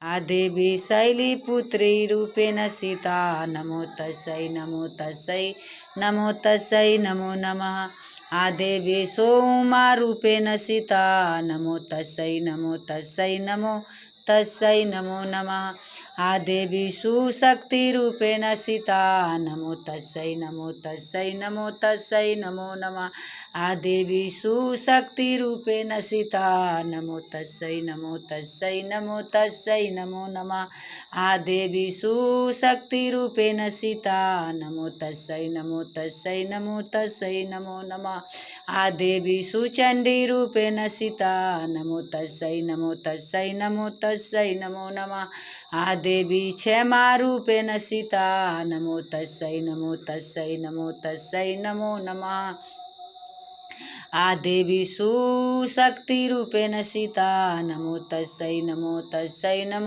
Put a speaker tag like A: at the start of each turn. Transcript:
A: आदेवी शैलीपुत्री रूपेण सीता नमो तस्यै नमो तस्यै नमो तस्यै नमो नमः आदेवी सोमा रूपेण सीता नमो तस्यै नमो तस्यै नमो तस्यै नमो नमः आदेवी सुशक्ति रूपेण सीता नमो तस्यै नमो तस्यै नमो तस्यै नमो नमः आदेवी सुशक्ति रूपेण सीता नमो तस्यै नमो तस्यै नमो तस्यै नमो नमः आदेवी सुशक्ति रूपेण सीता नमो तस्यै नमो तस्यै नमो तस्यै नमो नमः आदेवी सुचंडी रूपेण सीता नमो तस्यै नमो तस्यै नमो तस्यै नमो नमः आदेवी क्षमा रूपेण सीता नमो तस्यै नमो तस्यै नमो तस्यै नमो नमः आदेवी सुशक्ति रूपेण सीता नमो तस्यै नमो तस्यै नमो